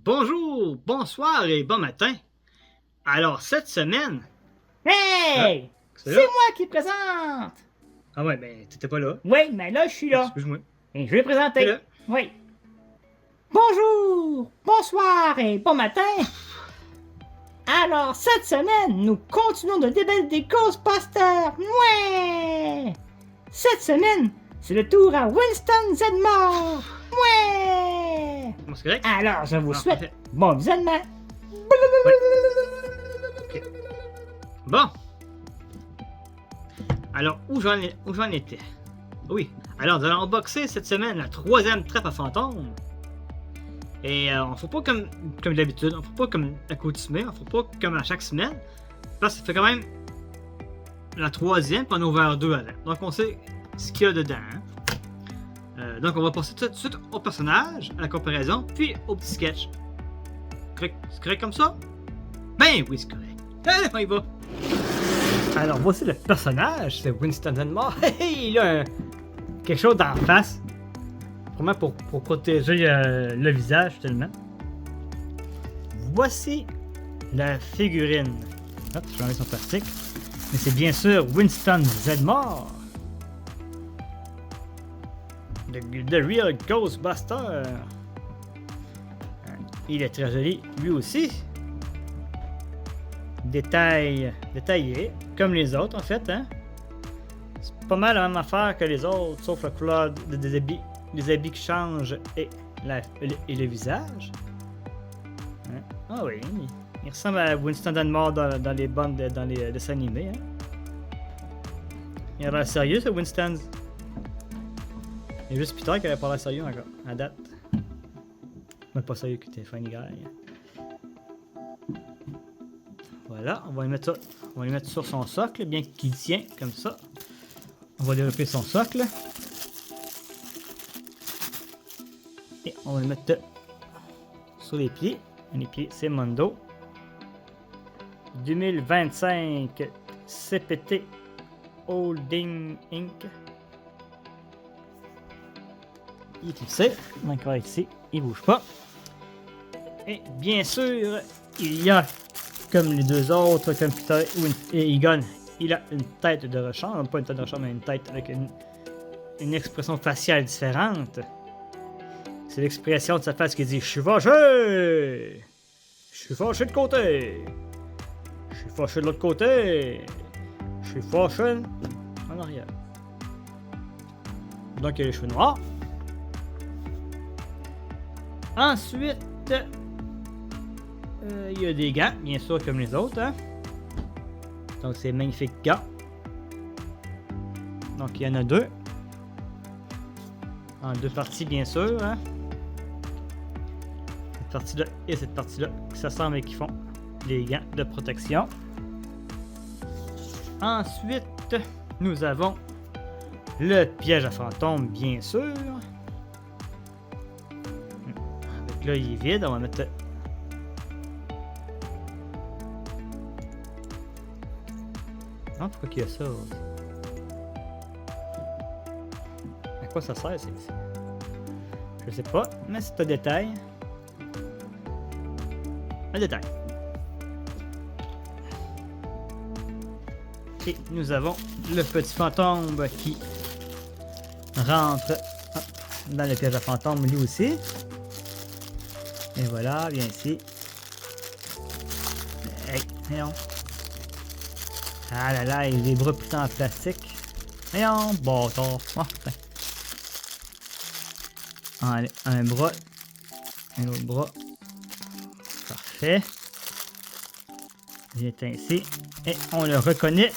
Bonjour, bonsoir et bon matin. Alors, cette semaine... Hey! C'est C'est là? moi qui présente! Ah ouais, ben, t'étais pas là. Oui, mais là, je suis là. Excuse-moi. Et je vais T'es présenter. là. Oui. Bonjour, bonsoir et bon matin. Alors, cette semaine, nous continuons de débattre des Ghostbusters. Ouais! Cette semaine, c'est le tour à Winston Zedmore. Ouais! Bon, c'est correct? Alors, je vous Ah, souhaite parfait. bon visionnement. Ok. Bon. Alors, où j'en étais? Oui. Alors, nous allons unboxer cette semaine la 3e trappe à fantômes. Et on fait pas comme d'habitude, on fait pas comme accoutumé, on fait pas comme à chaque semaine. Parce que ça fait quand même la 3e, puis on a ouvert 2 avant. Donc on sait ce qu'il y a dedans. Donc on va passer tout de suite au personnage, à la comparaison, puis au petit sketch. C'est correct comme ça? Ben oui, c'est correct. Allez, on y va! Alors voici le personnage, c'est Winston Zedmore. Il a quelque chose d'en face. Vraiment pour protéger le visage tellement. Voici la figurine. Hop, je vais enlever son plastique. Mais c'est bien sûr Winston Zedmore. The Real Ghostbuster. Il est très joli lui aussi. Détaillé, comme les autres en fait. Hein? C'est pas mal la même affaire que les autres, sauf la couleur des habits qui changent et le visage. Hein? Ah oui, il ressemble à Winston Zedmore dans les bandes, dans les dessins animés. Hein? Il a l'air sérieux, ce Winston. Il y a juste Peter qui avait pas l'air sérieux encore, à date. Mais pas sérieux que t'es funny guy. Voilà, on va le mettre sur son socle, bien qu'il tient comme ça. On va développer son socle. Et on va le mettre sur les pieds. Les pieds, c'est Mondo. 2025 CPT Holding Inc. Il est fixé. Donc, on va ici, il bouge pas. Et bien sûr, il y a, comme les deux autres, comme Peter et Egon, il a une tête de rechange. Pas une tête de rechange, mais une tête avec une expression faciale différente. C'est l'expression de sa face qui dit « Je suis fâché! Je suis fâché de côté! Je suis fâché de l'autre côté! Je suis fâché en arrière! » Donc il a les cheveux noirs. Ensuite, il y a des gants, bien sûr, comme les autres. Hein? Donc c'est magnifiques gants. Donc il y en a 2. En 2 parties, bien sûr. Hein? Cette partie-là et cette partie-là qui s'assemblent et qui font des gants de protection. Ensuite, nous avons le piège à fantômes, bien sûr. Avec là, il est vide. On va mettre... Ah, pourquoi qu'il y a ça? À quoi ça sert, c'est... Je sais pas, mais c'est un détail. Un détail. Et nous avons le petit fantôme qui rentre dans le piège à fantôme lui aussi. Et voilà, viens ici. Hey, voyons. Ah là là, il a des bras putain en plastique. Voyons, bâtard. Oh, putain. Un bras. Un autre bras. Parfait. Il est ainsi. Et on le reconnaît.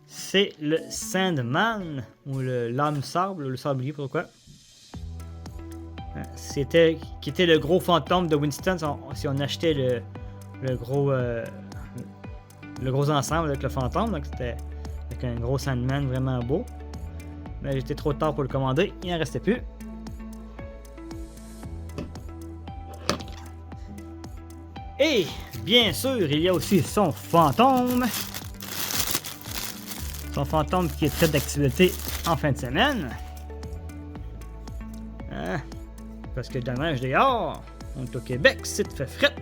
C'est le Sandman. Ou le lame sable. Ou le sablier, pourquoi. Qui était le gros fantôme de Winston. Si on achetait le gros ensemble avec le fantôme. Donc c'était avec un gros Sandman vraiment beau. Mais j'étais trop tard pour le commander. Il n'en restait plus. Et bien sûr, il y a aussi son fantôme. Son fantôme qui est très d'actualité en fin de semaine. Hein? Parce que demain, je dehors. On est au Québec, c'est fait fret.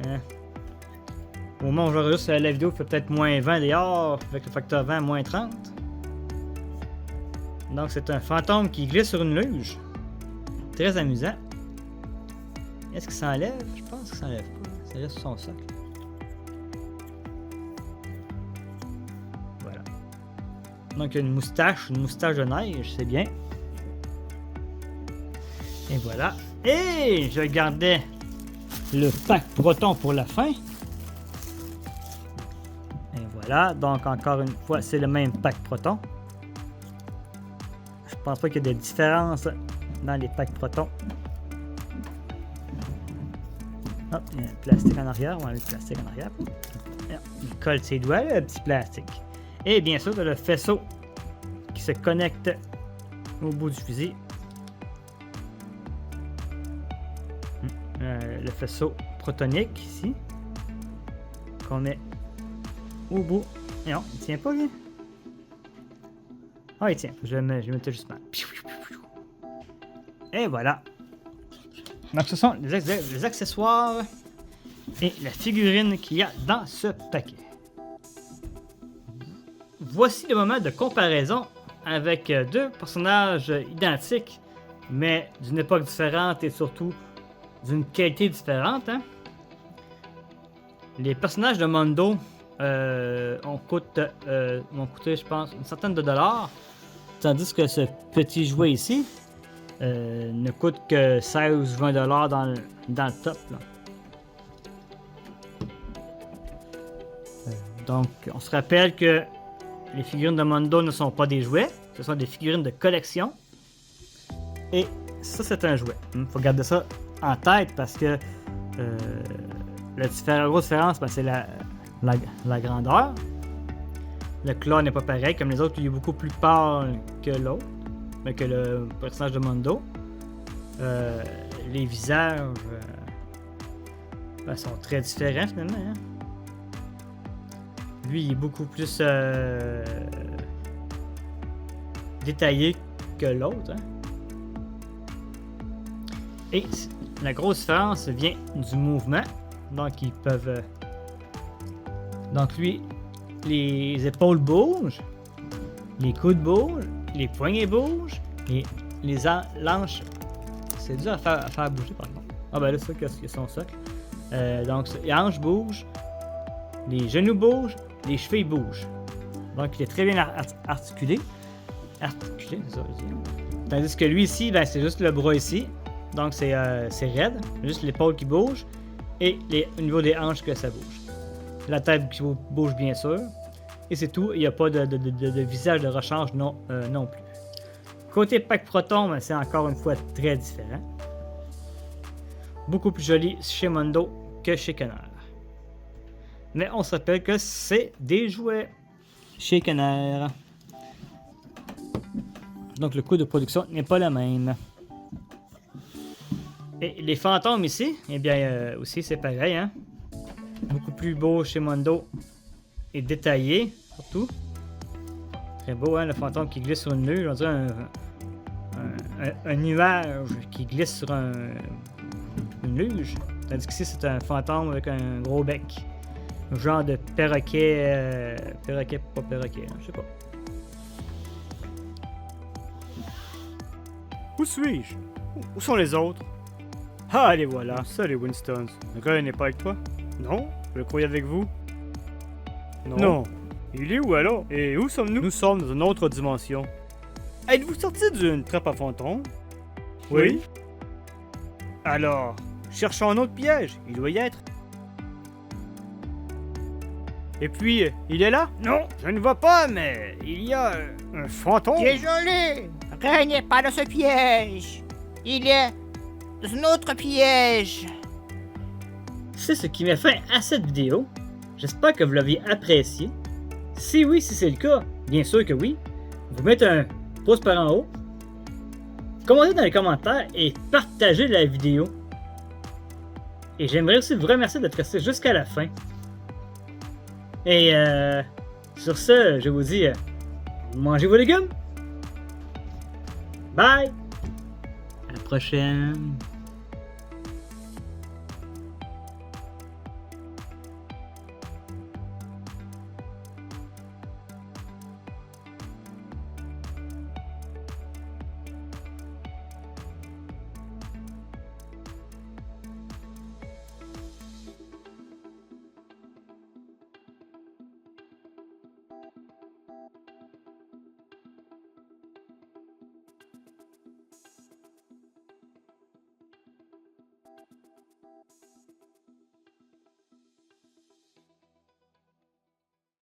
Hein? Au moment où j'enregistre la vidéo, il fait peut-être moins 20 dehors, avec le facteur 20, moins 30. Donc c'est un fantôme qui glisse sur une luge. Très amusant. Est-ce qu'il s'enlève? Je pense qu'il s'enlève pas. Ça reste sur son socle. Voilà. Donc il y a une moustache de neige, c'est bien. Et voilà. Et je gardais le pack Proton pour la fin. Et voilà. Donc encore une fois, c'est le même pack Proton. Je pense pas qu'il y ait de différence dans les packs Proton. Hop, il y a le plastique en arrière. On va mettre le plastique en arrière. Il colle ses doigts, le petit plastique. Et bien sûr, le faisceau qui se connecte au bout du fusil. Le faisceau protonique ici. Qu'on met au bout. Et non, il tient pas lui. Ah, il tient. Je le mettais juste mal. Et voilà. Donc ce sont les accessoires et la figurine qu'il y a dans ce paquet. Voici le moment de comparaison avec deux personnages identiques, mais d'une époque différente et surtout d'une qualité différente. Hein? Les personnages de Mondo ont coûté, je pense, une centaine de dollars, tandis que ce petit jouet ici ne coûte que 16-20$ dans le top. Là. Donc, on se rappelle que les figurines de Mondo ne sont pas des jouets, ce sont des figurines de collection. Et ça, c'est un jouet. Il faut garder ça en tête parce que la grosse différence, ben, c'est la grandeur. Le claw n'est pas pareil, comme les autres, il est beaucoup plus pâle que l'autre. Mais que le personnage de Mondo. Les visages sont très différents finalement. Hein? Lui, il est beaucoup plus détaillé que l'autre. Hein? Et la grosse différence vient du mouvement. Donc, ils peuvent. Donc, lui, les épaules bougent, les coudes bougent. Les poignets bougent, et les hanches, c'est dur à faire bouger par contre. Ah ben là, c'est ça qu'il y a son socle. Donc les hanches bougent, les genoux bougent, les chevilles bougent. Donc il est très bien articulé. Articulé, c'est ça je veux dire. Tandis que lui ici, ben, c'est juste le bras ici. Donc c'est raide, juste l'épaule qui bouge, et au niveau des hanches que ça bouge. La tête qui bouge bien sûr. Et c'est tout, il n'y a pas de visage de rechange non plus. Côté pack Proton, ben, c'est encore une fois très différent. Beaucoup plus joli chez Mondo que chez Kenner. Mais on se rappelle que c'est des jouets chez Kenner. Donc le coût de production n'est pas le même. Et les fantômes ici, eh bien aussi c'est pareil. Hein? Beaucoup plus beau chez Mondo. Et détaillé, surtout. Très beau, hein, le fantôme qui glisse sur une luge. On dirait un nuage qui glisse sur une luge. Tandis qu'ici, c'est un fantôme avec un gros bec. Un genre de perroquet. Pas perroquet, hein, je sais pas. Où suis-je? Où sont les autres? Ah, les voilà. Salut, Winston. Ren n'est pas avec toi? Non, je le croyais avec vous. Non. Il est où alors? Et où sommes-nous? Nous sommes dans une autre dimension. Êtes-vous sorti d'une trappe à fantôme? Oui. Alors, cherchons un autre piège. Il doit y être. Et puis, il est là? Non, je ne vois pas, mais il y a un fantôme. Désolé, Ren n'est pas dans ce piège. Il est dans un autre piège. C'est ce qui met fin à cette vidéo. J'espère que vous l'aviez apprécié. Si oui, si c'est le cas, bien sûr que oui, vous mettez un pouce par en haut, commentez dans les commentaires et partagez la vidéo. Et j'aimerais aussi vous remercier d'être resté jusqu'à la fin. Et sur ce, je vous dis, mangez vos légumes. Bye! À la prochaine.